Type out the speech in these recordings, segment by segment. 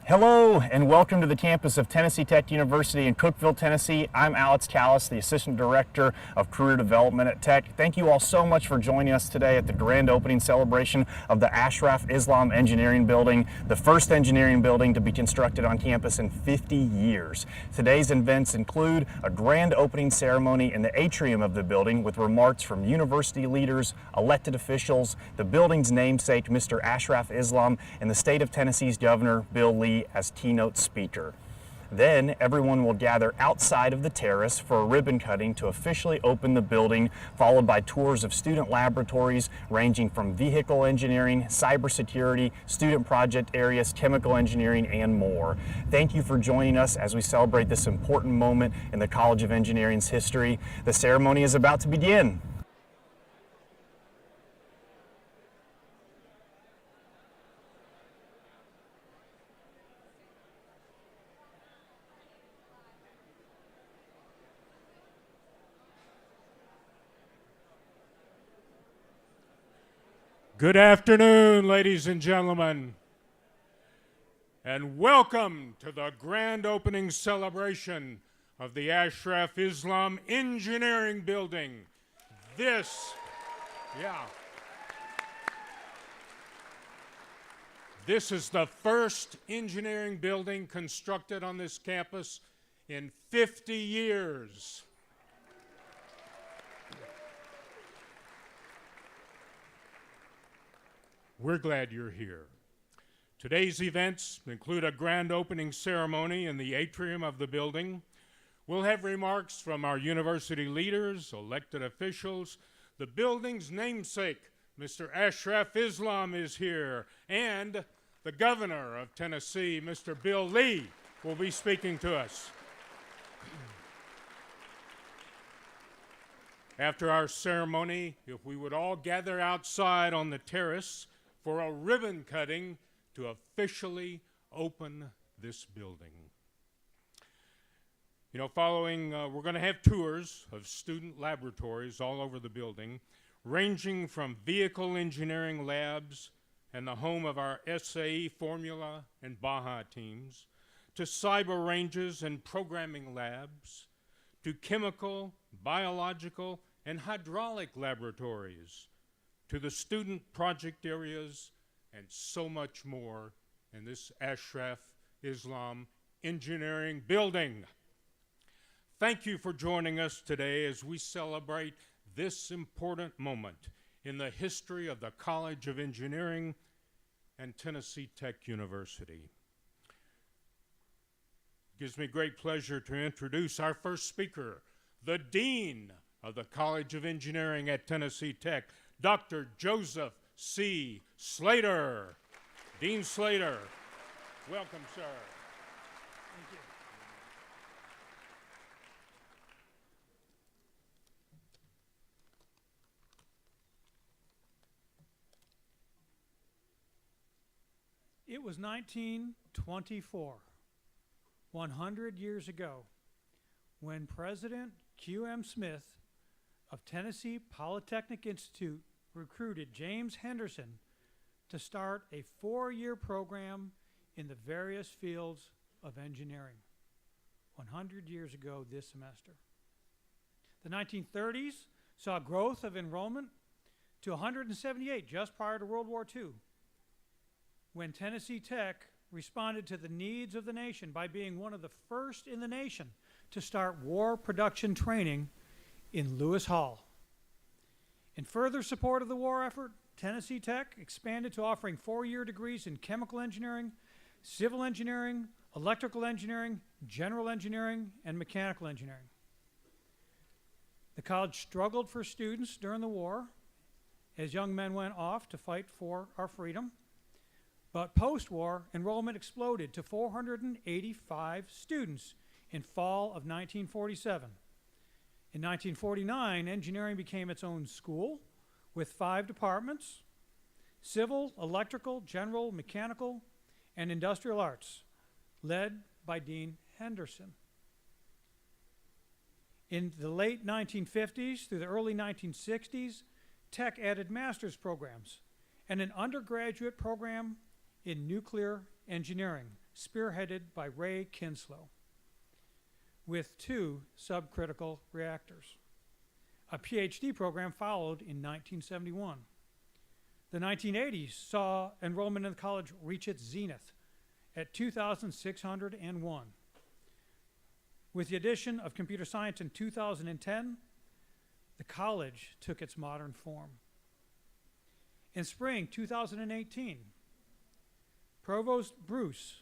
Hello and welcome to the campus of Tennessee Tech University in Cookeville, Tennessee. I'm Alex Callis, the Assistant Director of Career Development at Tech. Thank you all so much for joining us today at the grand opening celebration of the Ashraf Islam Engineering Building, the first engineering building to be constructed on campus in 50 years. Today's events include a grand opening ceremony in the atrium of the building with remarks from university leaders, elected officials, the building's namesake, Mr. Ashraf Islam, and the state of Tennessee's Governor, Bill Lee, as keynote speaker. Then everyone will gather outside of the terrace for a ribbon cutting to officially open the building, followed by tours of student laboratories ranging from vehicle engineering, cybersecurity, student project areas, chemical engineering, and more. Thank you for joining us as we celebrate this important moment in the College of Engineering's history. The ceremony is about to begin. Good afternoon, ladies and gentlemen, and welcome to the grand opening celebration of the Ashraf Islam Engineering Building. This is the first engineering building constructed on this campus in 50 years. We're glad you're here. Today's events include a grand opening ceremony in the atrium of the building. We'll have remarks from our university leaders, elected officials. The building's namesake, Mr. Ashraf Islam, is here, and the governor of Tennessee, Mr. Bill Lee, will be speaking to us. After our ceremony, if we would all gather outside on the terrace for a ribbon cutting to officially open this building. You know, we're going to have tours of student laboratories all over the building, ranging from vehicle engineering labs and the home of our SAE Formula and Baja teams, to cyber ranges and programming labs, to chemical, biological, and hydraulic laboratories, to the student project areas, and so much more in this Ashraf Islam Engineering Building. Thank you for joining us today as we celebrate this important moment in the history of the College of Engineering and Tennessee Tech University. It gives me great pleasure to introduce our first speaker, the Dean of the College of Engineering at Tennessee Tech, Dr. Joseph C. Slater. Dean Slater. Welcome, sir. Thank you. It was 1924, 100 years ago, when President Q.M. Smith of Tennessee Polytechnic Institute recruited James Henderson to start a 4-year program in the various fields of engineering. 100 years ago this semester. The 1930s saw growth of enrollment to 178 just prior to World War II, when Tennessee Tech responded to the needs of the nation by being one of the first in the nation to start war production training in Lewis Hall. In further support of the war effort, Tennessee Tech expanded to offering 4-year degrees in chemical engineering, civil engineering, electrical engineering, general engineering, and mechanical engineering. The college struggled for students during the war as young men went off to fight for our freedom. But post-war, enrollment exploded to 485 students in fall of 1947. In 1949, engineering became its own school with 5 departments: civil, electrical, general, mechanical, and industrial arts, led by Dean Henderson. In the late 1950s through the early 1960s, Tech added master's programs and an undergraduate program in nuclear engineering spearheaded by Ray Kinslow, with 2 subcritical reactors. A PhD program followed in 1971. The 1980s saw enrollment in the college reach its zenith at 2,601. With the addition of computer science in 2010, the college took its modern form. In spring 2018, Provost Bruce,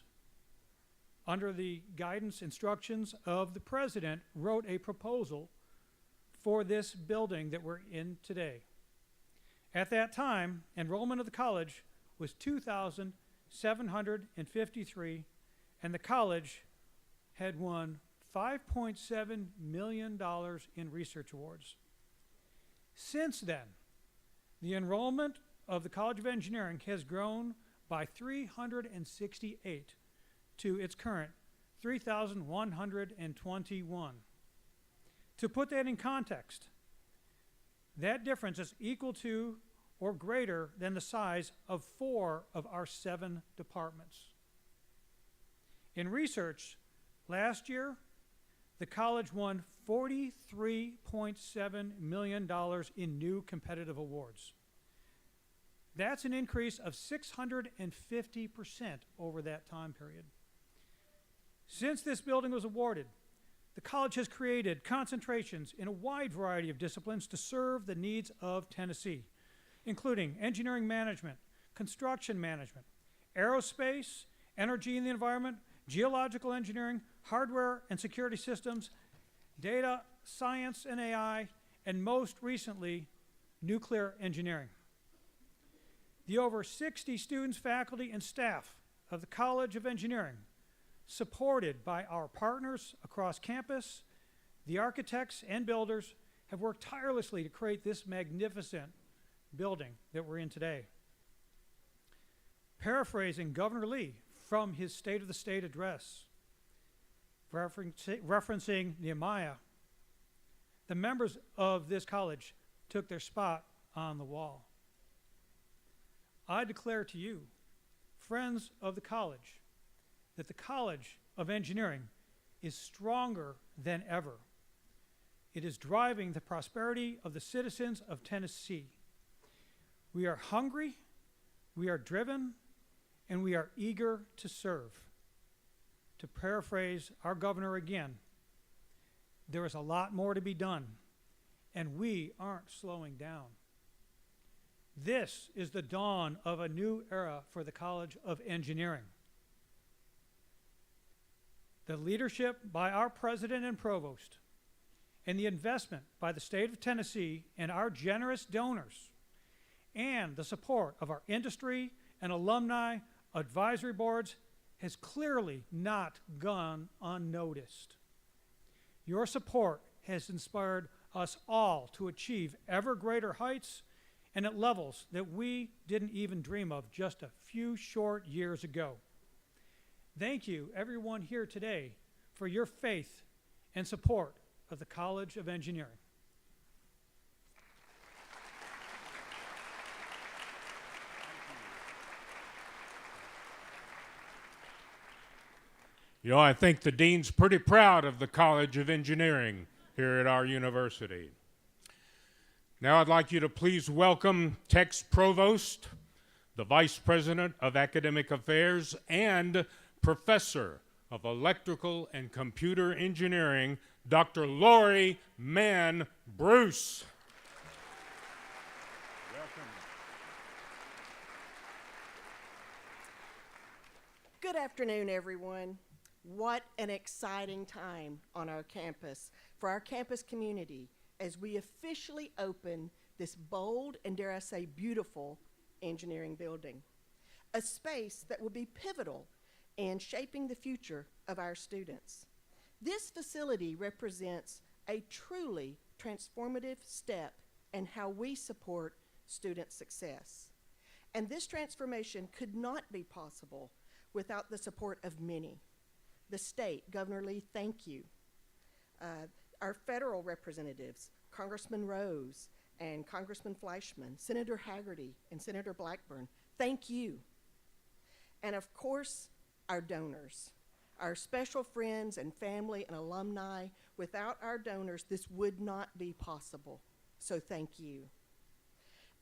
under the guidance instructions of the president, wrote a proposal for this building that we're in today. At that time, enrollment of the college was 2,753, and the college had won $5.7 million in research awards. Since then, the enrollment of the College of Engineering has grown by 368 to its current 3,121. To put that in context, that difference is equal to or greater than the size of 4 of our 7 departments. In research, last year, the college won $43.7 million in new competitive awards. That's an increase of 650% over that time period. Since this building was awarded, the college has created concentrations in a wide variety of disciplines to serve the needs of Tennessee, including engineering management, construction management, aerospace, energy and the environment, geological engineering, hardware and security systems, data science and AI, and most recently, nuclear engineering. The over 60 students, faculty, and staff of the College of Engineering, supported by our partners across campus, the architects and builders, have worked tirelessly to create this magnificent building that we're in today. Paraphrasing Governor Lee from his State of the State address, referencing Nehemiah, the members of this college took their spot on the wall. I declare to you, friends of the college, that the College of Engineering is stronger than ever. It is driving the prosperity of the citizens of Tennessee. We are hungry, we are driven, and we are eager to serve. To paraphrase our governor again, there is a lot more to be done, and we aren't slowing down. This is the dawn of a new era for the College of Engineering. The leadership by our president and provost, and the investment by the state of Tennessee and our generous donors, and the support of our industry and alumni advisory boards has clearly not gone unnoticed. Your support has inspired us all to achieve ever greater heights and at levels that we didn't even dream of just a few short years ago. Thank you, everyone here today, for your faith and support of the College of Engineering. You know, I think the dean's pretty proud of the College of Engineering here at our university. Now I'd like you to please welcome Tech's Provost, the Vice President of Academic Affairs, and Professor of Electrical and Computer Engineering, Dr. Lori Mann Bruce. Welcome. Good afternoon, everyone. What an exciting time on our campus, for our campus community, as we officially open this bold and, dare I say, beautiful engineering building. A space that will be pivotal in shaping the future of our students. This facility represents a truly transformative step in how we support student success. And this transformation could not be possible without the support of many. The state, Governor Lee, thank you. Our federal representatives, Congressman Rose and Congressman Fleischman, Senator Haggerty and Senator Blackburn, thank you. And of course, our donors, our special friends and family and alumni. Without our donors, this would not be possible. So thank you.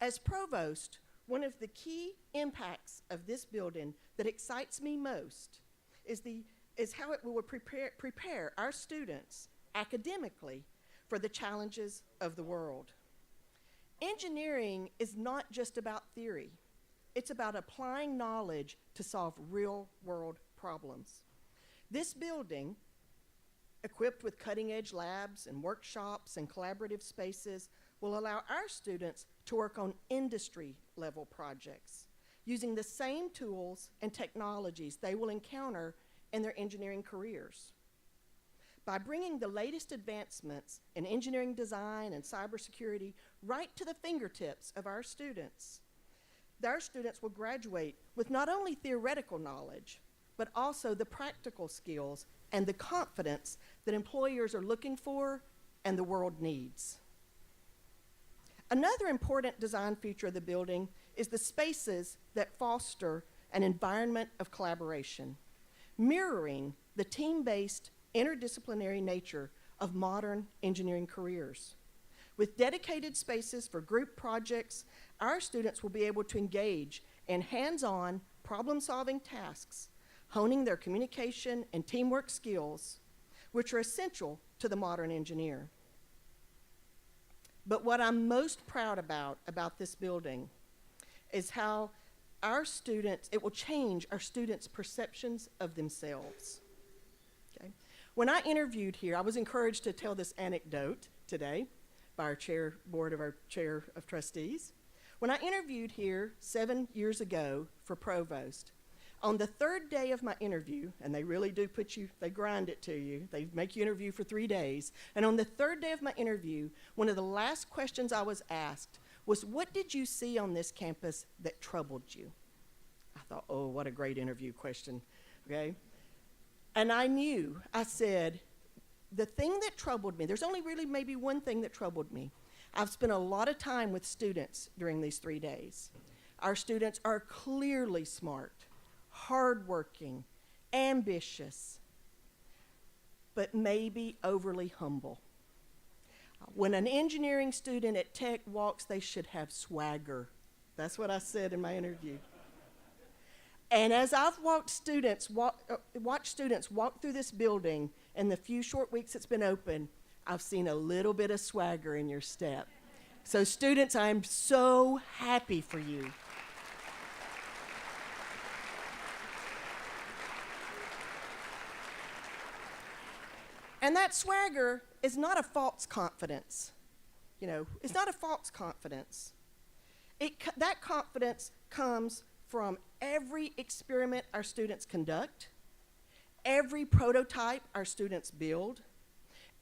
As provost, one of the key impacts of this building that excites me most is how it will prepare our students academically for the challenges of the world. Engineering is not just about theory. It's about applying knowledge to solve real-world problems. This building, equipped with cutting-edge labs and workshops and collaborative spaces, will allow our students to work on industry-level projects using the same tools and technologies they will encounter in their engineering careers. By bringing the latest advancements in engineering design and cybersecurity right to the fingertips of our students will graduate with not only theoretical knowledge, but also the practical skills and the confidence that employers are looking for and the world needs. Another important design feature of the building is the spaces that foster an environment of collaboration, mirroring the team-based, interdisciplinary nature of modern engineering careers. With dedicated spaces for group projects, our students will be able to engage in hands-on problem-solving tasks, honing their communication and teamwork skills, which are essential to the modern engineer. But what I'm most proud about this building is how it will change our students' perceptions of themselves. Okay? When I interviewed here, I was encouraged to tell this anecdote today by our chair of trustees. When I interviewed here 7 years ago for provost, on the third day of my interview, and they really do they grind it to you, they make you interview for 3 days, and on the third day of my interview, one of the last questions I was asked was, what did you see on this campus that troubled you? I thought, oh, what a great interview question, okay? And I said, the thing that troubled me, there's only really maybe one thing that troubled me. I've spent a lot of time with students during these 3 days. Our students are clearly smart, hardworking, ambitious, but maybe overly humble. When an engineering student at Tech walks, they should have swagger. That's what I said in my interview. And as I've watched students walk through this building in the few short weeks it's been open, I've seen a little bit of swagger in your step. So students, I'm so happy for you. And that swagger is not a false confidence. You know, it's not a false confidence. That confidence comes from every experiment our students conduct, every prototype our students build,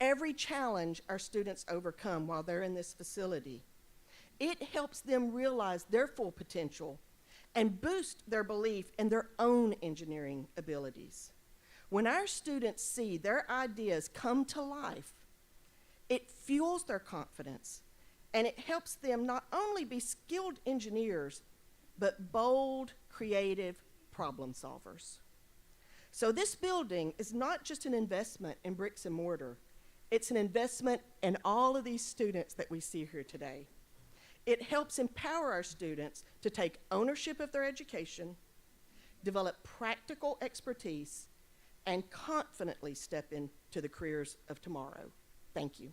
every challenge our students overcome while they're in this facility. It helps them realize their full potential and boost their belief in their own engineering abilities. When our students see their ideas come to life, it fuels their confidence, and it helps them not only be skilled engineers, but bold, creative problem solvers. So this building is not just an investment in bricks and mortar, it's an investment in all of these students that we see here today. It helps empower our students to take ownership of their education, develop practical expertise, and confidently step into the careers of tomorrow. Thank you.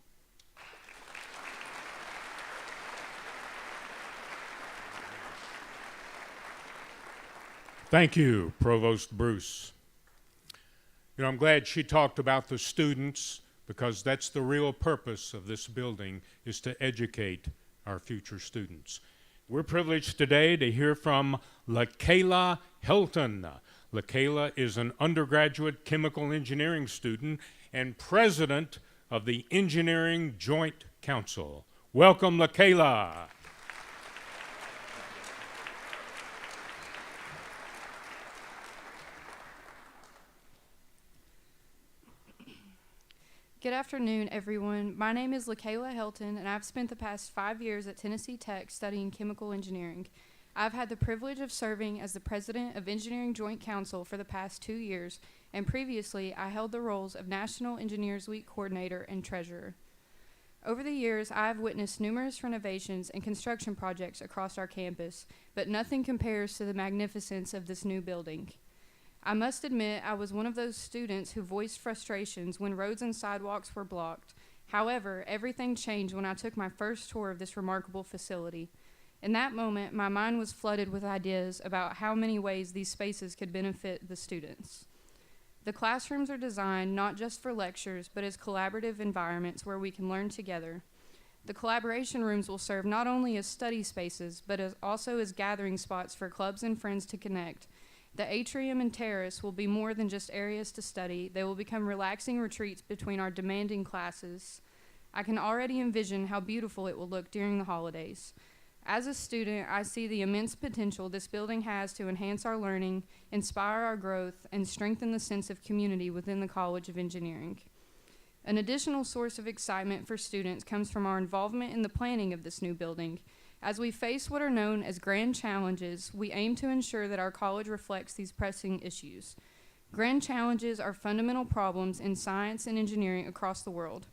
Thank you, Provost Bruce. You know, I'm glad she talked about the students, because that's the real purpose of this building, is to educate our future students. We're privileged today to hear from LaKayla Helton. LaKayla is an undergraduate chemical engineering student and president of the Engineering Joint Council. Welcome, LaKayla. Good afternoon, everyone. My name is LaKayla Helton, and I've spent the past 5 years at Tennessee Tech studying chemical engineering. I've had the privilege of serving as the president of Engineering Joint Council for the past 2 years, and previously I held the roles of National Engineers Week coordinator and treasurer. Over the years, I have witnessed numerous renovations and construction projects across our campus, but nothing compares to the magnificence of this new building. I must admit I was one of those students who voiced frustrations when roads and sidewalks were blocked. However, everything changed when I took my first tour of this remarkable facility. In that moment, my mind was flooded with ideas about how many ways these spaces could benefit the students. The classrooms are designed not just for lectures, but as collaborative environments where we can learn together. The collaboration rooms will serve not only as study spaces, but also as gathering spots for clubs and friends to connect. The atrium and terrace will be more than just areas to study. They will become relaxing retreats between our demanding classes. I can already envision how beautiful it will look during the holidays. As a student, I see the immense potential this building has to enhance our learning, inspire our growth, and strengthen the sense of community within the College of Engineering. An additional source of excitement for students comes from our involvement in the planning of this new building. As we face what are known as grand challenges, we aim to ensure that our college reflects these pressing issues. Grand challenges are fundamental problems in science and engineering across the world.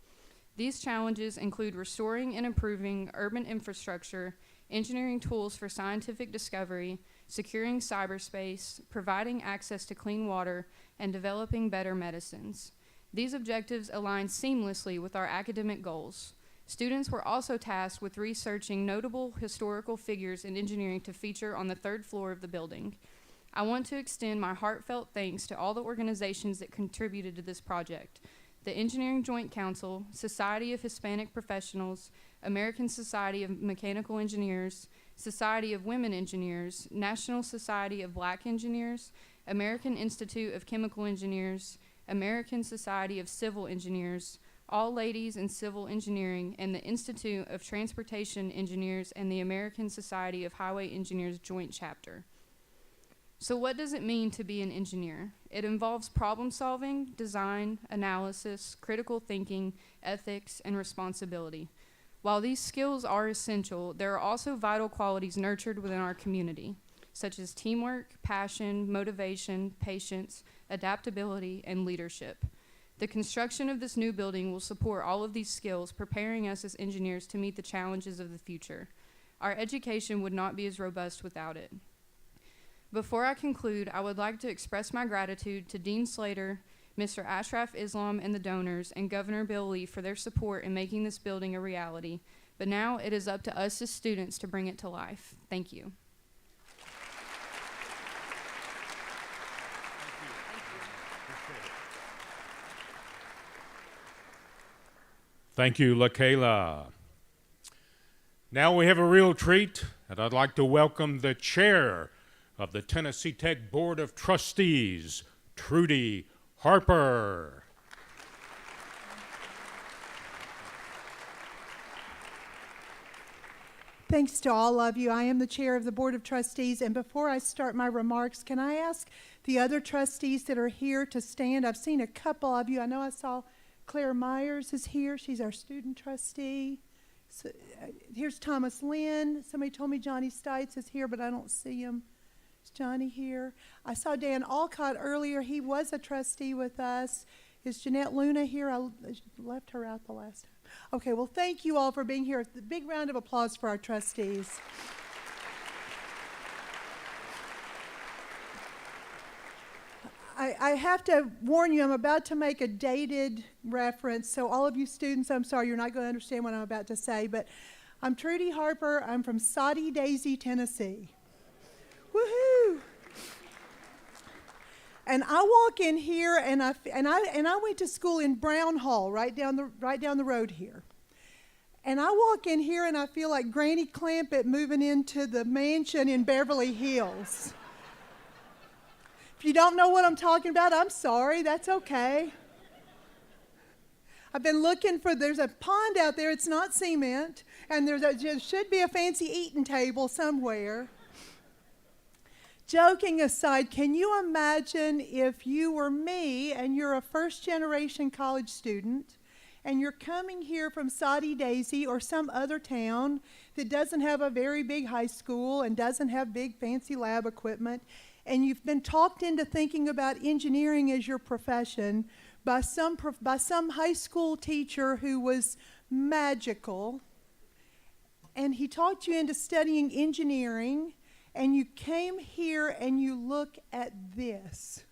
These challenges include restoring and improving urban infrastructure, engineering tools for scientific discovery, securing cyberspace, providing access to clean water, and developing better medicines. These objectives align seamlessly with our academic goals. Students were also tasked with researching notable historical figures in engineering to feature on the 3rd floor of the building. I want to extend my heartfelt thanks to all the organizations that contributed to this project: the Engineering Joint Council, Society of Hispanic Professionals, American Society of Mechanical Engineers, Society of Women Engineers, National Society of Black Engineers, American Institute of Chemical Engineers, American Society of Civil Engineers, All Ladies in Civil Engineering, and the Institute of Transportation Engineers and the American Society of Highway Engineers Joint Chapter. So what does it mean to be an engineer? It involves problem solving, design, analysis, critical thinking, ethics, and responsibility. While these skills are essential, there are also vital qualities nurtured within our community, such as teamwork, passion, motivation, patience, adaptability, and leadership. The construction of this new building will support all of these skills, preparing us as engineers to meet the challenges of the future. Our education would not be as robust without it. Before I conclude, I would like to express my gratitude to Dean Slater, Mr. Ashraf Islam and the donors, and Governor Bill Lee for their support in making this building a reality. But now it is up to us as students to bring it to life. Thank you. Thank you, LaKayla. Now we have a real treat, and I'd like to welcome the chair of the Tennessee Tech Board of Trustees, Trudy Harper. Thanks to all of you. I am the chair of the Board of Trustees, and before I start my remarks, can I ask the other trustees that are here to stand? I've seen a couple of you. I know I saw Claire Myers is here. She's our student trustee. So, here's Thomas Lynn. Somebody told me Johnny Stites is here, but I don't see him. Is Johnny here? I saw Dan Alcott earlier. He was a trustee with us. Is Jeanette Luna here? I left her out the last time. Okay, well, thank you all for being here. A big round of applause for our trustees. I have to warn you, I'm about to make a dated reference, so all of you students, I'm sorry, you're not going to understand what I'm about to say, but I'm Trudy Harper. I'm from Soddy Daisy, Tennessee. Woohoo! And I walk in here, and I went to school in Brown Hall, right down the road here. And I walk in here, and I feel like Granny Clampett moving into the mansion in Beverly Hills. If you don't know what I'm talking about, I'm sorry. That's okay. I've been looking for, there's a pond out there. It's not cement. And there should be a fancy eating table somewhere. Joking aside, can you imagine if you were me and you're a first-generation college student and you're coming here from Soddy Daisy or some other town that doesn't have a very big high school and doesn't have big fancy lab equipment, and you've been talked into thinking about engineering as your profession by some high school teacher who was magical, and he talked you into studying engineering, and you came here and you look at this.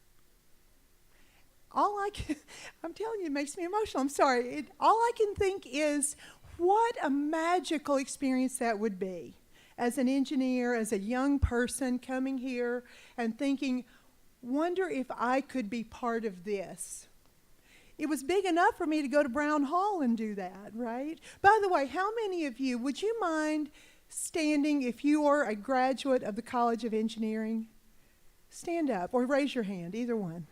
I'm telling you, it makes me emotional. I'm sorry. All I can think is what a magical experience that would be as an engineer, as a young person coming here and thinking, wonder if I could be part of this. It was big enough for me to go to Brown Hall and do that, right? By the way, how many of you, would you mind standing if you are a graduate of the College of Engineering? Stand up or raise your hand, either one.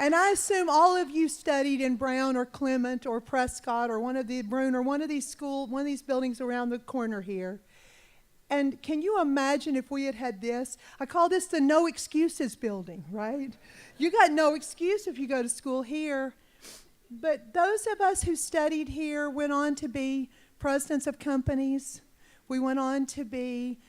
And I assume all of you studied in Brown or Clement or Prescott or one of the Brown or one of these buildings around the corner here. And can you imagine if we had had this? I call this the no excuses building, right? You got no excuse if you go to school here. But those of us who studied here went on to be presidents of companies. We went on to be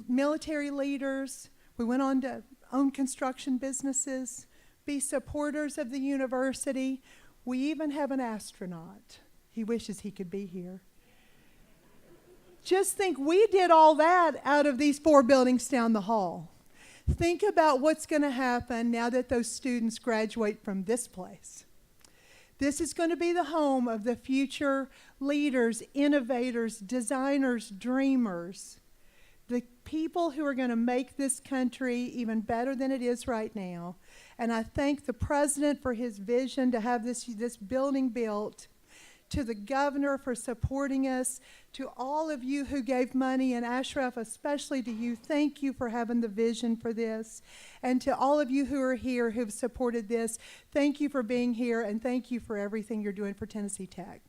military leaders. We went on to own construction businesses, be supporters of the university. We even have an astronaut. He wishes he could be here. Just think, we did all that out of these 4 buildings down the hall. Think about what's going to happen now that those students graduate from this place. This is going to be the home of the future leaders, innovators, designers, dreamers, the people who are going to make this country even better than it is right now. And I thank the president for his vision to have this building built, to the governor for supporting us, to all of you who gave money, and Ashraf, especially to you, thank you for having the vision for this. And to all of you who are here who've supported this, thank you for being here, and thank you for everything you're doing for Tennessee Tech.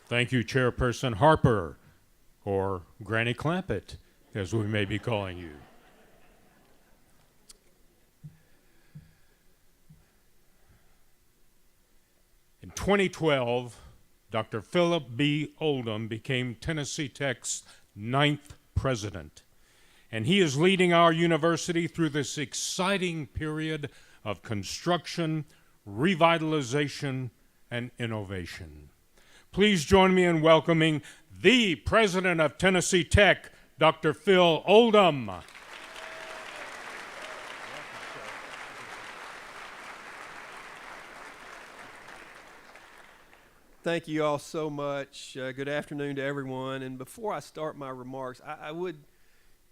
Thank you, Chairperson Harper, or Granny Clampett, as we may be calling you. In 2012, Dr. Philip B. Oldham became Tennessee Tech's 9th president, and he is leading our university through this exciting period of construction, revitalization, and innovation. Please join me in welcoming the president of Tennessee Tech, Dr. Phil Oldham. Thank you all so much. Good afternoon to everyone. And before I start my remarks, I would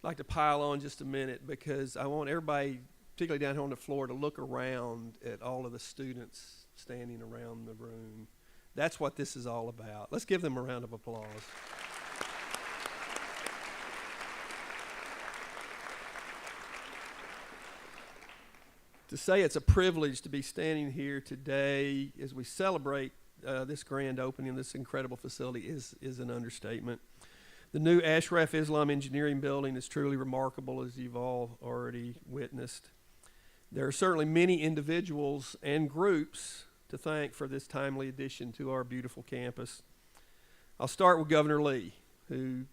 like to pile on just a minute, because I want everybody, particularly down here on the floor, to look around at all of the students standing around the room. That's what this is all about. Let's give them a round of applause. To say it's a privilege to be standing here today as we celebrate this grand opening of this incredible facility is an understatement. The new Ashraf Islam Engineering Building is truly remarkable, as you've all already witnessed. There are certainly many individuals and groups to thank for this timely addition to our beautiful campus. I'll start with Governor Lee, who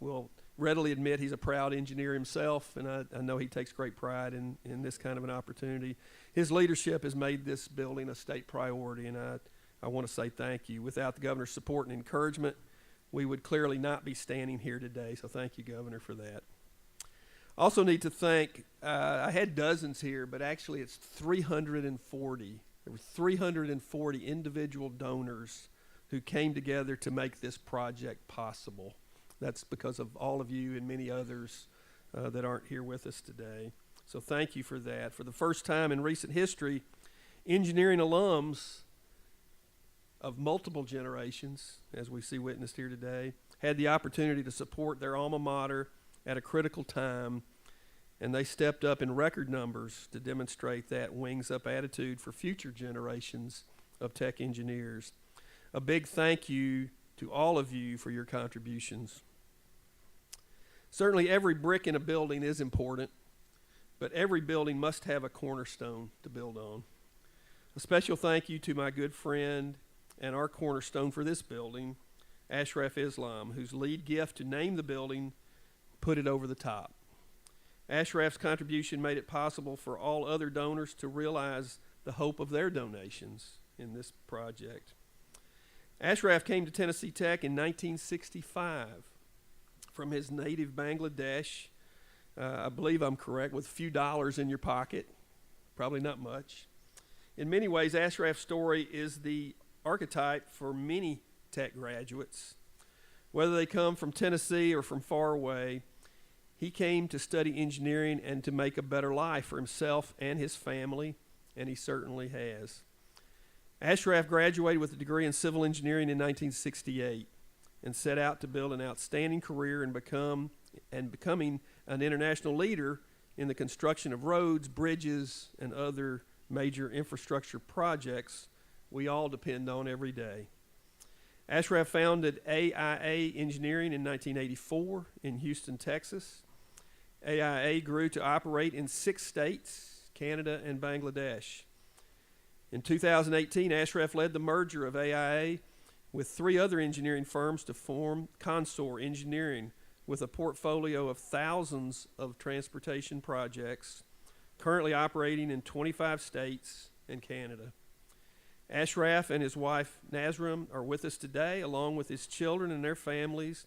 will readily admit he's a proud engineer himself, and I know he takes great pride in this kind of an opportunity. His leadership has made this building a state priority, and I want to say thank you. Without the governor's support and encouragement, we would clearly not be standing here today, so thank you, Governor, for that. Also need to thank, I had dozens here, but actually it's 340. There were 340 individual donors who came together to make this project possible. That's because of all of you and many others that aren't here with us today. So thank you for that. For the first time in recent history, engineering alums of multiple generations, as we see witnessed here today, had the opportunity to support their alma mater at a critical time, and they stepped up in record numbers to demonstrate that wings up attitude for future generations of tech engineers. A big thank you to all of you for your contributions. Certainly every brick in a building is important, but every building must have a cornerstone to build on. A special thank you to my good friend and our cornerstone for this building, Ashraf Islam, whose lead gift to name the building put it over the top. Ashraf's contribution made it possible for all other donors to realize the hope of their donations in this project. Ashraf came to Tennessee Tech in 1965 from his native Bangladesh. I believe I'm correct, with a few dollars in your pocket, probably not much. In many ways, Ashraf's story is the archetype for many tech graduates. Whether they come from Tennessee or from far away, he came to study engineering and to make a better life for himself and his family, and he certainly has. Ashraf graduated with a degree in civil engineering in 1968 and set out to build an outstanding career and becoming an international leader in the construction of roads, bridges, and other major infrastructure projects we all depend on every day. Ashraf founded AIA Engineering in 1984 in Houston, Texas. AIA grew to operate in 6 states, Canada and Bangladesh. In 2018, Ashraf led the merger of AIA with 3 other engineering firms to form Consor Engineering, with a portfolio of thousands of transportation projects, currently operating in 25 states and Canada. Ashraf and his wife Nazram are with us today, along with his children and their families.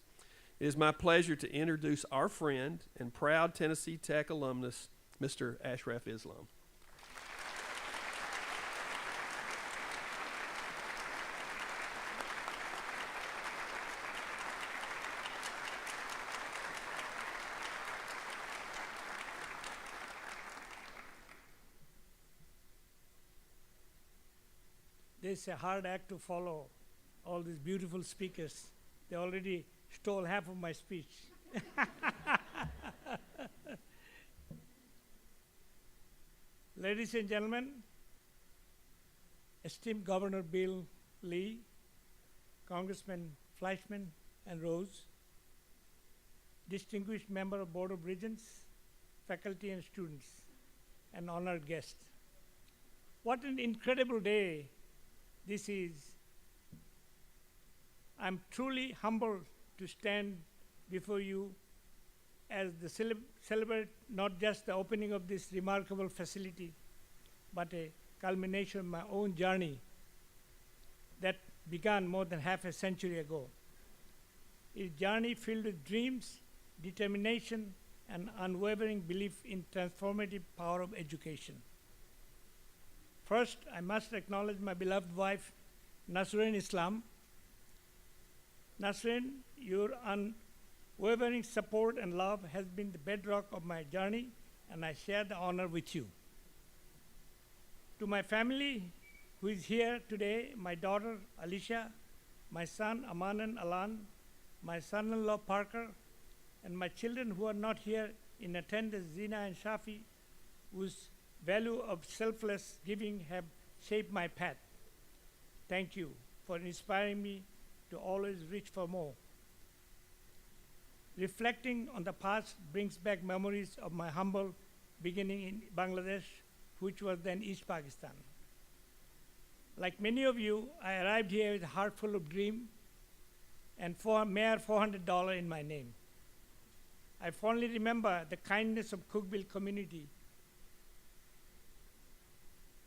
It is my pleasure to introduce our friend and proud Tennessee Tech alumnus, Mr. Ashraf Islam. It's a hard act to follow all these beautiful speakers. They already stole half of my speech. Ladies and gentlemen, esteemed Governor Bill Lee, Congressman Fleischman and Rose, distinguished member of Board of Regents, faculty and students, and honored guests. What an incredible day this is. I'm truly humbled to stand before you as the celebrate not just the opening of this remarkable facility, but a culmination of my own journey that began more than half a century ago. A journey filled with dreams, determination, and unwavering belief in transformative power of education. First, I must acknowledge my beloved wife, Ashraf Islam. Nasrin, your unwavering support and love has been the bedrock of my journey, and I share the honor with you. To my family, who is here today, my daughter, Alicia, my son, Aman and Alan, my son-in-law, Parker, and my children who are not here in attendance, Zina and Shafi, whose value of selfless giving have shaped my path. Thank you for inspiring me to always reach for more. Reflecting on the past brings back memories of my humble beginning in Bangladesh, which was then East Pakistan. Like many of you, I arrived here with a heart full of dream and mere $400 in my name. I fondly remember the kindness of Cookville community,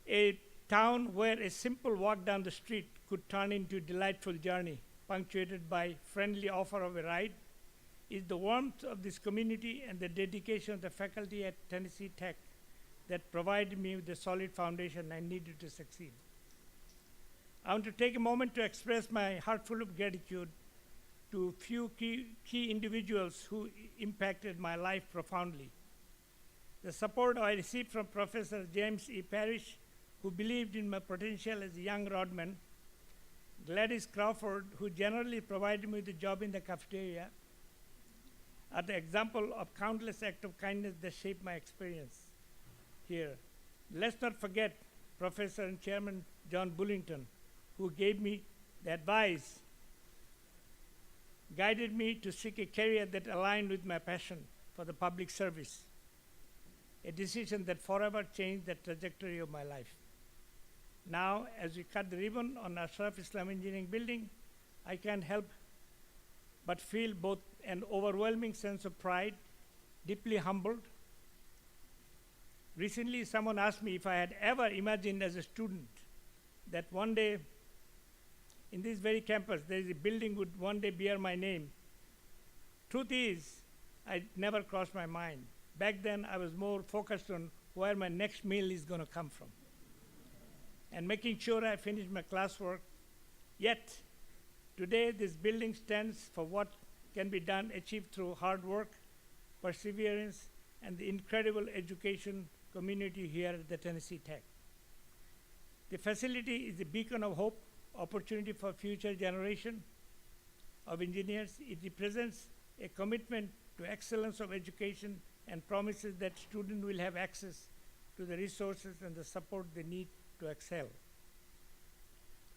a town where a simple walk down the street could turn into a delightful journey, punctuated by friendly offer of a ride. Is the warmth of this community and the dedication of the faculty at Tennessee Tech that provided me with the solid foundation I needed to succeed. I want to take a moment to express my heart full of gratitude to a few key individuals who impacted my life profoundly. The support I received from Professor James E. Parrish, who believed in my potential as a young Rodman, Gladys Crawford, who generally provided me with a job in the cafeteria, are the example of countless acts of kindness that shaped my experience here. Let's not forget Professor and Chairman John Bullington, who gave me the advice, guided me to seek a career that aligned with my passion for the public service, a decision that forever changed the trajectory of my life. Now, as we cut the ribbon on Ashraf Islam Engineering Building, I can't help but feel both an overwhelming sense of pride, deeply humbled. Recently, someone asked me if I had ever imagined as a student that one day in this very campus, there is a building would one day bear my name. Truth is, it never crossed my mind. Back then, I was more focused on where my next meal is going to come from and making sure I finished my classwork. Yet, today, this building stands for what can be done, achieved through hard work, perseverance, and the incredible education community here at the Tennessee Tech. The facility is a beacon of hope, opportunity for future generation of engineers. It represents a commitment to excellence of education and promises that students will have access to the resources and the support they need to excel.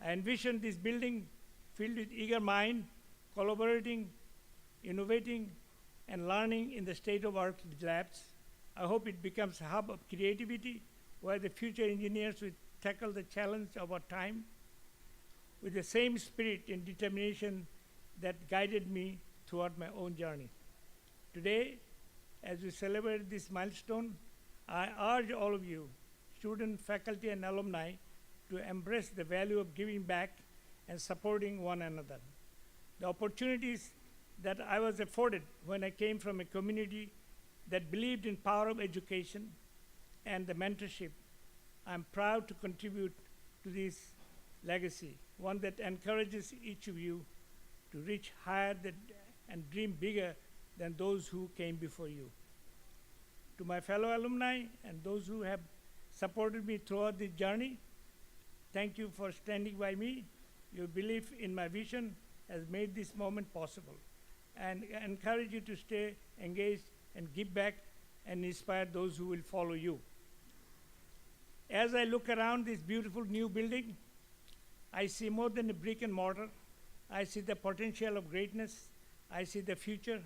I envision this building filled with eager mind, collaborating, innovating, and learning in the state-of-the-art labs. I hope it becomes a hub of creativity where the future engineers will tackle the challenge of our time with the same spirit and determination that guided me throughout my own journey. Today, as we celebrate this milestone, I urge all of you, students, faculty, and alumni, to embrace the value of giving back and supporting one another. The opportunities that I was afforded when I came from a community that believed in power of education and the mentorship, I'm proud to contribute to this legacy, one that encourages each of you to reach higher and dream bigger than those who came before you. To my fellow alumni and those who have supported me throughout this journey, thank you for standing by me. Your belief in my vision has made this moment possible. And I encourage you to stay engaged and give back and inspire those who will follow you. As I look around this beautiful new building, I see more than a brick and mortar. I see the potential of greatness. I see the future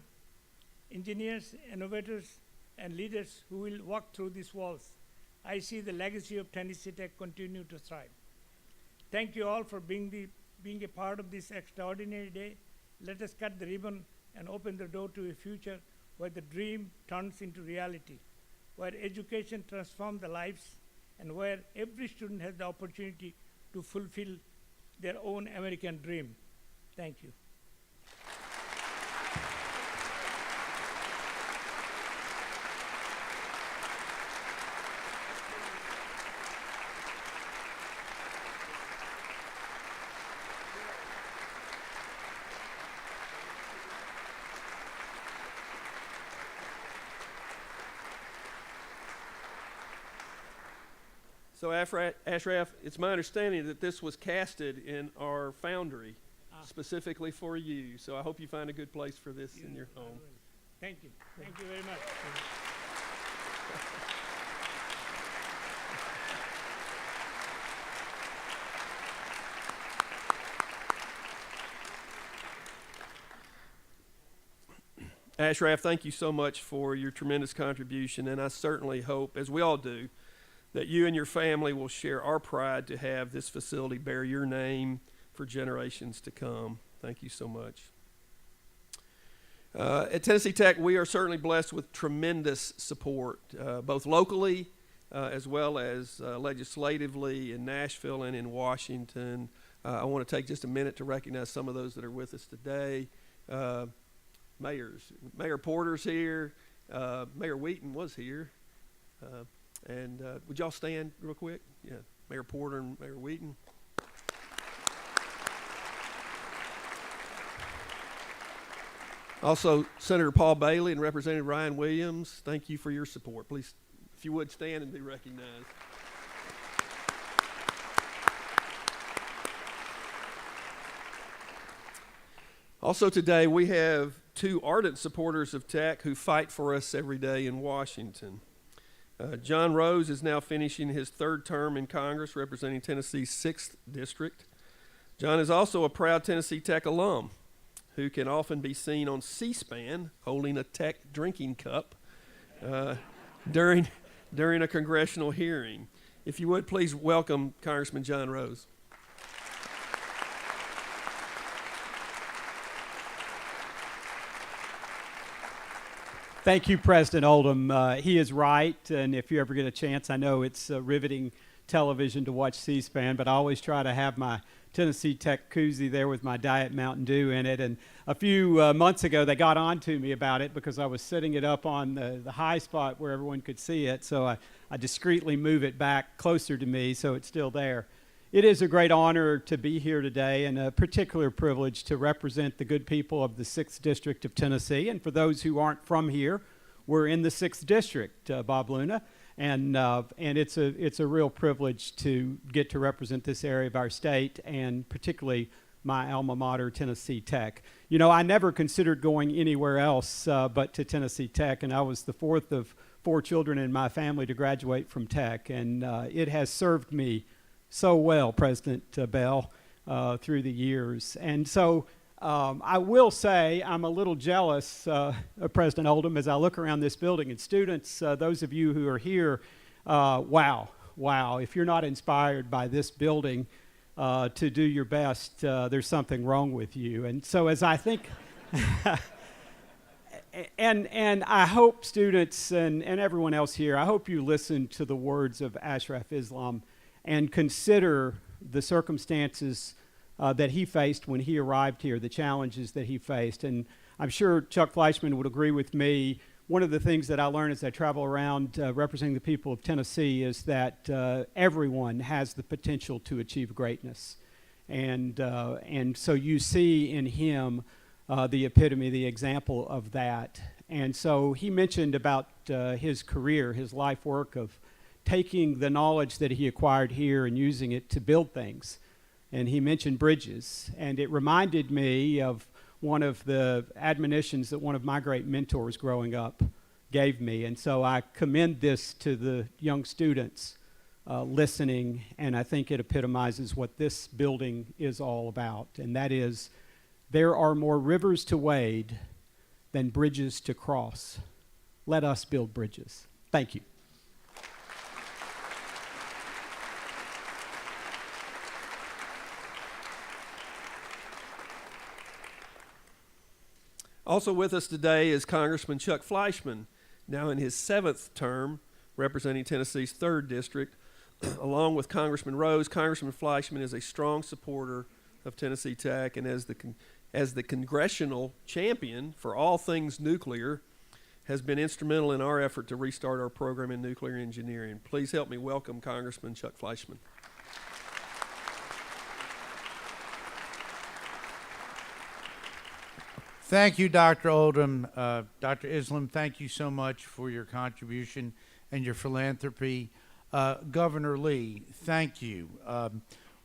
engineers, innovators, and leaders who will walk through these walls. I see the legacy of Tennessee Tech continue to thrive. Thank you all for being a part of this extraordinary day. Let us cut the ribbon and open the door to a future where the dream turns into reality, where education transforms the lives, and where every student has the opportunity to fulfill their own American dream. Thank you. So Ashraf, it's my understanding that this was casted in our foundry specifically for you. So I hope you find a good place for this in your home. Thank you. Thank you very much. Ashraf, thank you so much for your tremendous contribution, and I certainly hope, as we all do, that you and your family will share our pride to have this facility bear your name for generations to come. Thank you so much. At Tennessee Tech, we are certainly blessed with tremendous support, both locally as well as legislatively in Nashville and in Washington. I want to take just a minute to recognize some of those that are with us today. Mayors. Mayor Porter's here. Mayor Wheaton was here. And would y'all stand real quick? Yeah, Mayor Porter and Mayor Wheaton. Also, Senator Paul Bailey and Representative Ryan Williams, thank you for your support. Please, if you would, stand and be recognized. Also today, we have two ardent supporters of Tech who fight for us every day in Washington. John Rose is now finishing his third term in Congress representing Tennessee's 6th District. John is also a proud Tennessee Tech alum who can often be seen on C-SPAN holding a Tech drinking cup during a congressional hearing. If you would, please welcome Congressman John Rose. Thank you, President Oldham. He is right, and if you ever get a chance, I know it's riveting television to watch C-SPAN, but I always try to have my Tennessee Tech koozie there with my Diet Mountain Dew in it. And a few months ago, they got on to me about it because I was setting it up on the high spot where everyone could see it. So I discreetly move it back closer to me so it's still there. It is a great honor to be here today and a particular privilege to represent the good people of the 6th District of Tennessee. And for those who aren't from here, we're in the 6th District, Bob Luna. And it's a real privilege to get to represent this area of our state and particularly my alma mater, Tennessee Tech. You know, I never considered going anywhere else but to Tennessee Tech, and I was the fourth of 4 children in my family to graduate from Tech, and it has served me so well, President Bell, through the years. And so I will say I'm a little jealous of President Oldham as I look around this building. And students, those of you who are here, wow, if you're not inspired by this building to do your best, there's something wrong with you. And so as I think, and I hope students and everyone else here, I hope you listen to the words of Ashraf Islam and consider the circumstances that he faced when he arrived here, the challenges that he faced. And I'm sure Chuck Fleischman would agree with me. One of the things that I learned as I travel around representing the people of Tennessee is that everyone has the potential to achieve greatness. And so you see in him the epitome, the example of that. And so he mentioned about his career, his life work of taking the knowledge that he acquired here and using it to build things. And he mentioned bridges. And it reminded me of one of the admonitions that one of my great mentors growing up gave me. And so I commend this to the young students listening, and I think it epitomizes what this building is all about. And that is, there are more rivers to wade than bridges to cross. Let us build bridges. Thank you. Also with us today is Congressman Chuck Fleischman, now in his 7th term, representing Tennessee's 3rd District. Along with Congressman Rose, Congressman Fleischman is a strong supporter of Tennessee Tech, and as the congressional champion for all things nuclear, has been instrumental in our effort to restart our program in nuclear engineering. Please help me welcome Congressman Chuck Fleischman. Thank you, Dr. Oldham. Dr. Islam, thank you so much for your contribution and your philanthropy. Governor Lee, thank you.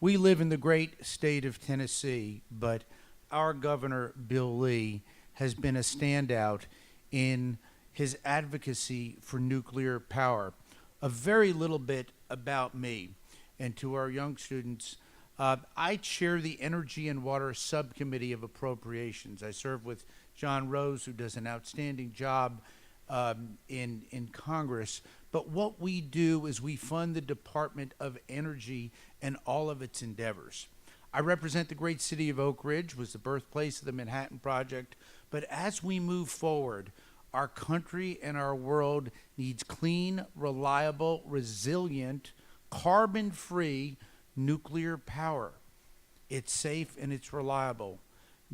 We live in the great state of Tennessee, but our Governor, Bill Lee, has been a standout in his advocacy for nuclear power. A very little bit about me, and to our young students, I chair the Energy and Water Subcommittee of Appropriations. I serve with John Rose, who does an outstanding job in Congress. But what we do is we fund the Department of Energy and all of its endeavors. I represent the great city of Oak Ridge, was the birthplace of the Manhattan Project. But as we move forward, our country and our world needs clean, reliable, resilient, carbon-free nuclear power. It's safe and it's reliable.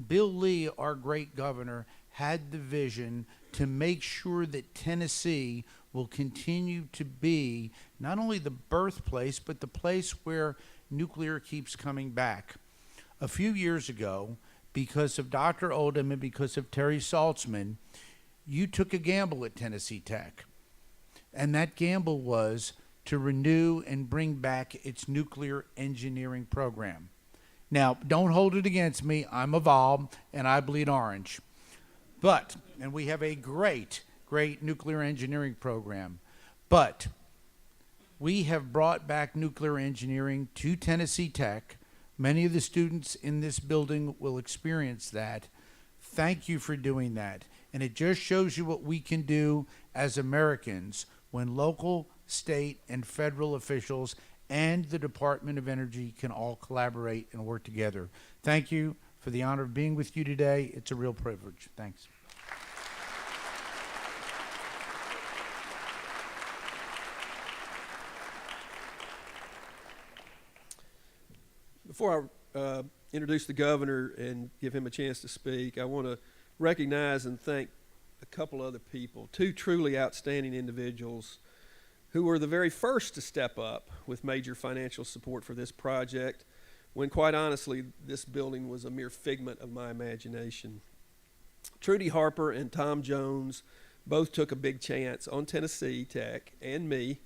Bill Lee, our great governor, had the vision to make sure that Tennessee will continue to be not only the birthplace, but the place where nuclear keeps coming back. A few years ago, because of Dr. Oldham and because of Terry Saltzman, you took a gamble at Tennessee Tech. And that gamble was to renew and bring back its nuclear engineering program. Now, don't hold it against me. I'm a Vol, and I bleed orange. And we have a great nuclear engineering program. But we have brought back nuclear engineering to Tennessee Tech. Many of the students in this building will experience that. Thank you for doing that. And it just shows you what we can do as Americans when local, state, and federal officials and the Department of Energy can all collaborate and work together. Thank you for the honor of being with you today. It's a real privilege. Thanks. Before I introduce the governor and give him a chance to speak, I want to recognize and thank a couple other people, two truly outstanding individuals who were the very first to step up with major financial support for this project when, quite honestly, this building was a mere figment of my imagination. Trudy Harper and Tom Jones both took a big chance on Tennessee Tech and me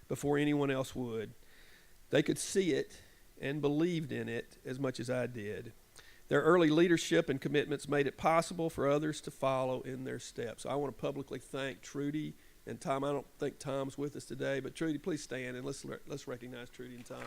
before anyone else would. They could see it and believed in it as much as I did. Their early leadership and commitments made it possible for others to follow in their steps. I want to publicly thank Trudy and Tom. I don't think Tom's with us today, but Trudy, please stand and let's recognize Trudy and Tom.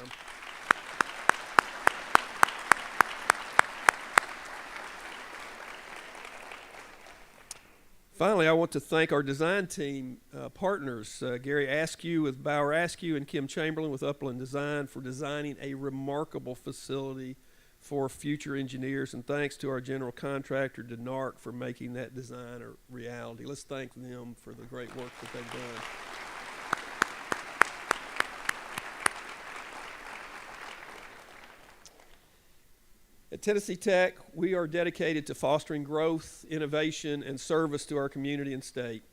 Finally, I want to thank our design team partners, Gary Askew with Bauer Askew and Kim Chamberlain with Upland Design for designing a remarkable facility for future engineers, and thanks to our general contractor, Denark, for making that design a reality. Let's thank them for the great work that they've done. At Tennessee Tech, we are dedicated to fostering growth, innovation, and service to our community and state.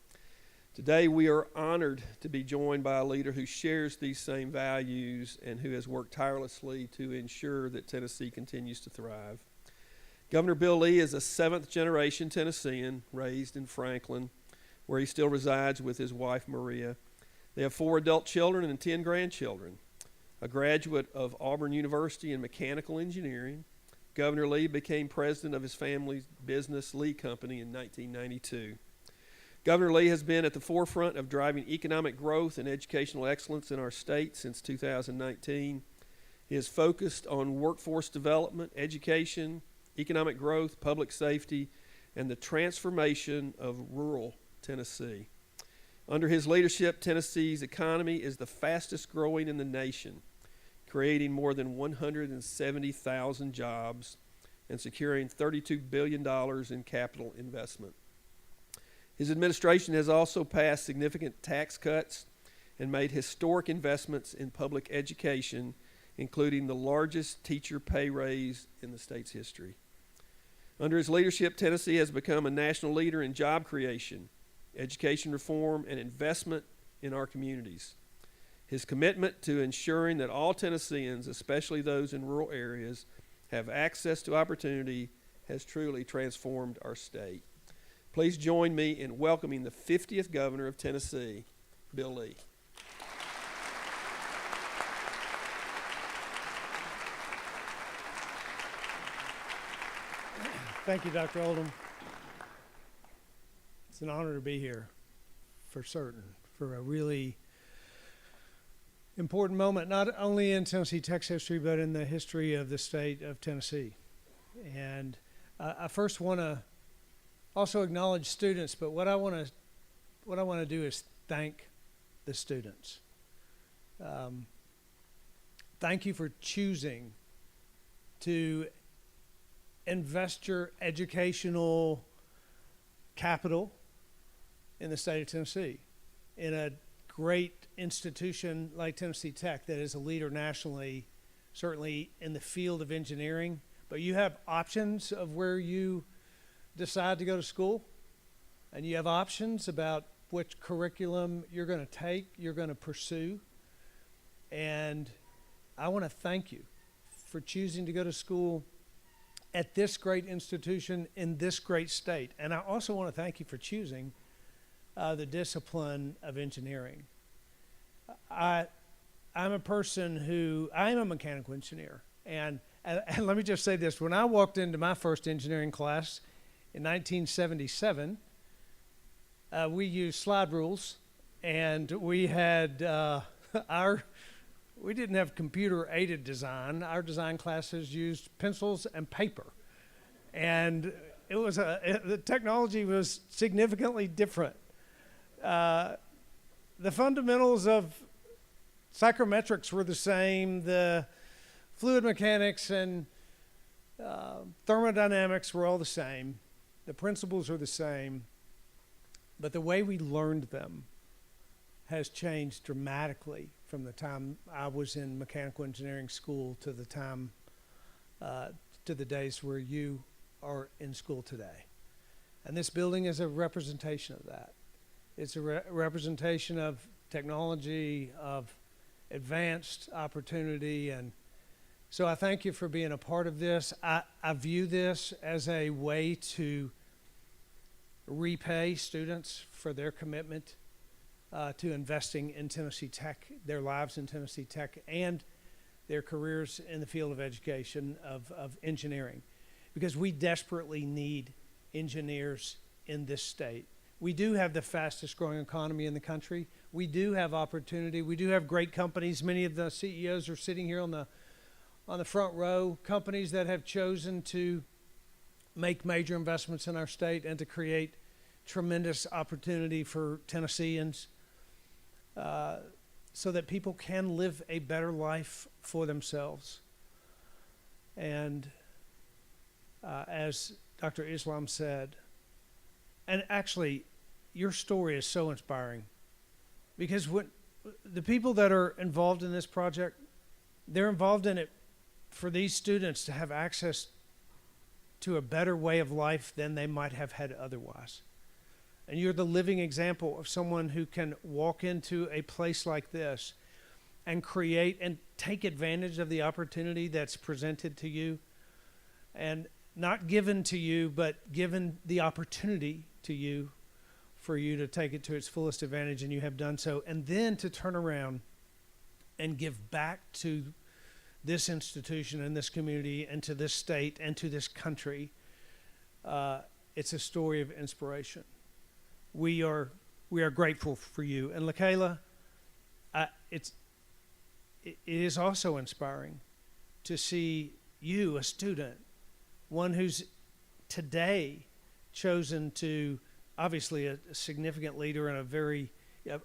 Today, we are honored to be joined by a leader who shares these same values and who has worked tirelessly to ensure that Tennessee continues to thrive. Governor Bill Lee is a seventh-generation Tennessean raised in Franklin, where he still resides with his wife, Maria. They have 4 adult children and 10 grandchildren. A graduate of Auburn University in mechanical engineering, Governor Lee became president of his family's business, Lee Company, in 1992. Governor Lee has been at the forefront of driving economic growth and educational excellence in our state since 2019. He is focused on workforce development, education, economic growth, public safety, and the transformation of rural Tennessee. Under his leadership, Tennessee's economy is the fastest growing in the nation, creating more than 170,000 jobs and securing $32 billion in capital investment. His administration has also passed significant tax cuts and made historic investments in public education, including the largest teacher pay raise in the state's history. Under his leadership, Tennessee has become a national leader in job creation, education reform, and investment in our communities. His commitment to ensuring that all Tennesseans, especially those in rural areas, have access to opportunity has truly transformed our state. Please join me in welcoming the 50th Governor of Tennessee, Bill Lee. Thank you, Dr. Oldham. It's an honor to be here, for certain, for a really important moment, not only in Tennessee Tech's history, but in the history of the state of Tennessee. And I first want to also acknowledge students, but what I want to do is thank the students. Thank you for choosing to invest your educational capital in the state of Tennessee, in a great institution like Tennessee Tech that is a leader nationally, certainly in the field of engineering. But you have options of where you decide to go to school, and you have options about which curriculum you're going to take, you're going to pursue. And I want to thank you for choosing to go to school at this great institution in this great state. And I also want to thank you for choosing the discipline of engineering. I'm a person who, I am a mechanical engineer. And let me just say this, when I walked into my first engineering class in 1977, we used slide rules, and we had our we didn't have computer-aided design. Our design classes used pencils and paper. And it was the technology was significantly different. The fundamentals of psychrometrics were the same. The fluid mechanics and thermodynamics were all the same. The principles are the same. But the way we learned them has changed dramatically from the time I was in mechanical engineering school to the time, to the days where you are in school today. And this building is a representation of that. It's a representation of technology, of advanced opportunity, and so I thank you for being a part of this. I view this as a way to repay students for their commitment to investing in Tennessee Tech, their lives in Tennessee Tech, and their careers in the field of education, of engineering, because we desperately need engineers in this state. We do have the fastest growing economy in the country. We do have opportunity. We do have great companies. Many of the CEOs are sitting here on the front row, companies that have chosen to make major investments in our state and to create tremendous opportunity for Tennesseans, so that people can live a better life for themselves. And as Dr. Islam said, and actually, your story is so inspiring, because when the people that are involved in this project, they're involved in it for these students to have access to a better way of life than they might have had otherwise. And you're the living example of someone who can walk into a place like this and create and take advantage of the opportunity that's presented to you, and not given to you, but given the opportunity to you for you to take it to its fullest advantage, and you have done so. And then to turn around and give back to this institution and this community and to this state and to this country. It's a story of inspiration. We are grateful for you. And LaKayla, it is also inspiring to see you, a student, one who's today chosen to, obviously a significant leader and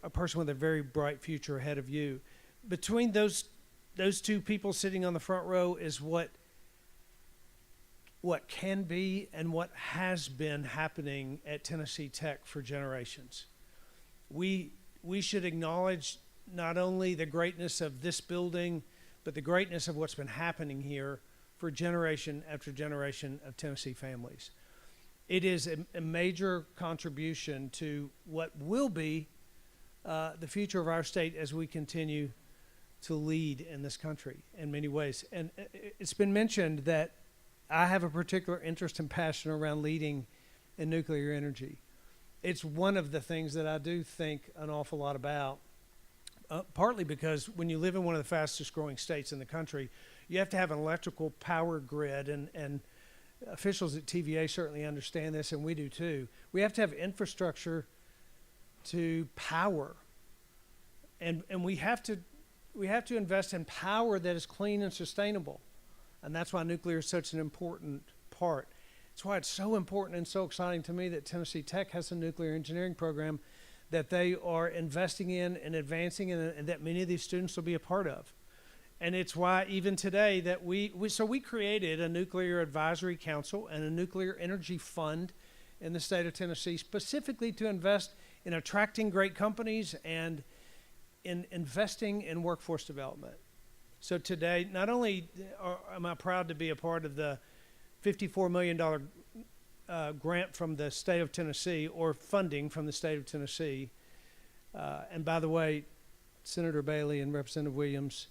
a person with a very bright future ahead of you. Between those two people sitting on the front row is what can be and what has been happening at Tennessee Tech for generations. We should acknowledge not only the greatness of this building, but the greatness of what's been happening here for generation after generation of Tennessee families. It is a major contribution to what will be the future of our state as we continue to lead in this country in many ways. And it's been mentioned that I have a particular interest and passion around leading in nuclear energy. It's one of the things that I do think an awful lot about, partly because when you live in one of the fastest growing states in the country, you have to have an electrical power grid, and officials at TVA certainly understand this, and we do too. We have to have infrastructure to power, and we have to invest in power that is clean and sustainable. And that's why nuclear is such an important part. It's why it's so important and so exciting to me that Tennessee Tech has a nuclear engineering program that they are investing in and advancing in, and that many of these students will be a part of. And it's why even today that we created a nuclear advisory council and a nuclear energy fund in the state of Tennessee, specifically to invest in attracting great companies and in investing in workforce development. So today, not only am I proud to be a part of the $54 million grant from the state of Tennessee, or funding from the state of Tennessee, and by the way, Senator Bailey and Representative Williams,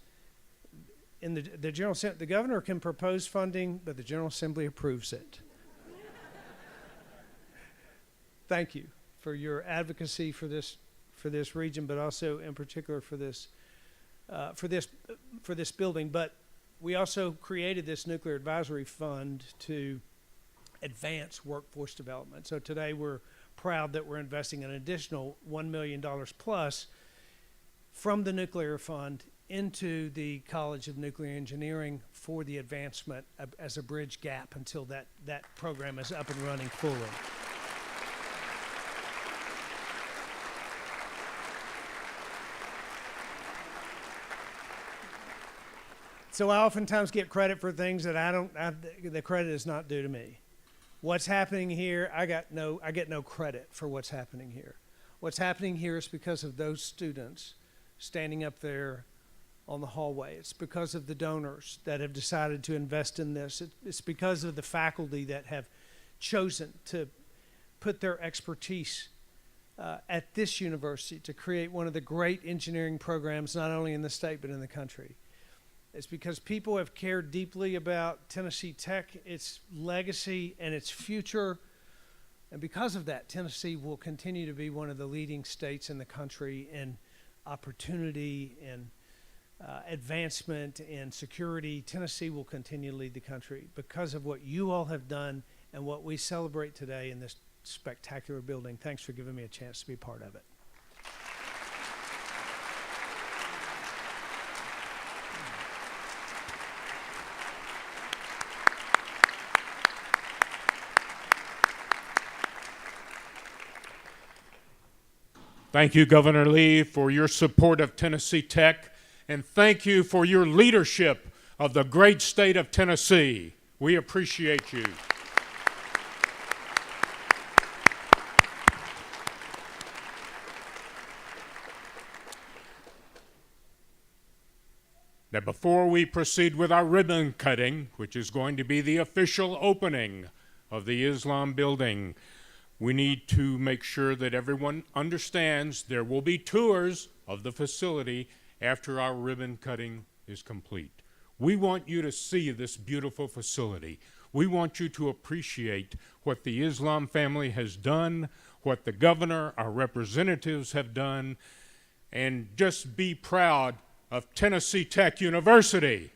in the General Assembly, the governor can propose funding, but the General Assembly approves it. Thank you for your advocacy for this region, but also in particular for this building. But we also created this nuclear advisory fund to advance workforce development. So today we're proud that we're investing an additional $1 million plus from the nuclear fund into the College of Nuclear Engineering for the advancement as a bridge gap until that program is up and running fully. So I oftentimes get credit for things that the credit is not due to me. What's happening here, I get no credit for what's happening here. What's happening here is because of those students standing up there on the hallway. It's because of the donors that have decided to invest in this. It's because of the faculty that have chosen to put their expertise at this university to create one of the great engineering programs, not only in the state, but in the country. It's because people have cared deeply about Tennessee Tech, its legacy, and its future. And because of that, Tennessee will continue to be one of the leading states in the country in opportunity and advancement and security. Tennessee will continue to lead the country because of what you all have done and what we celebrate today in this spectacular building. Thanks for giving me a chance to be part of it. Thank you, Governor Lee, for your support of Tennessee Tech, and thank you for your leadership of the great state of Tennessee. We appreciate you. Now, before we proceed with our ribbon cutting, which is going to be the official opening of the Islam Building, we need to make sure that everyone understands there will be tours of the facility after our ribbon cutting is complete. We want you to see this beautiful facility. We want you to appreciate what the Islam family has done, what the governor, our representatives have done, and just be proud of Tennessee Tech University.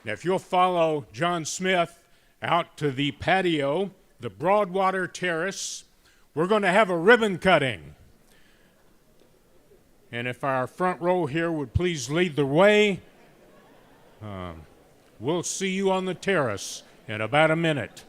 Now, if you'll follow John Smith out to the patio, the Broadwater Terrace, we're going to have a ribbon cutting. And if our front row here would please lead the way, we'll see you on the terrace in about a minute.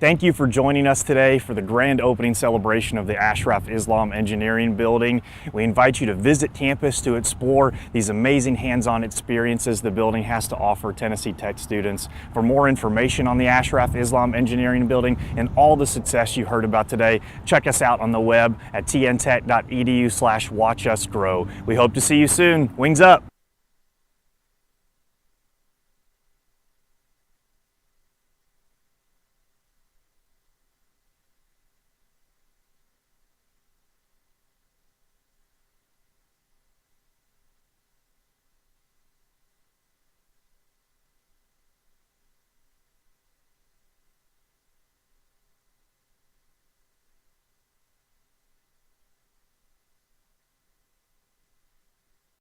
Thank you for joining us today for the grand opening celebration of the Ashraf Islam Engineering Building. We invite you to visit campus to explore these amazing hands-on experiences the building has to offer Tennessee Tech students. For more information on the Ashraf Islam Engineering Building and all the success you heard about today, check us out on the web at tntech.edu/watchusgrow. We hope to see you soon. Wings up!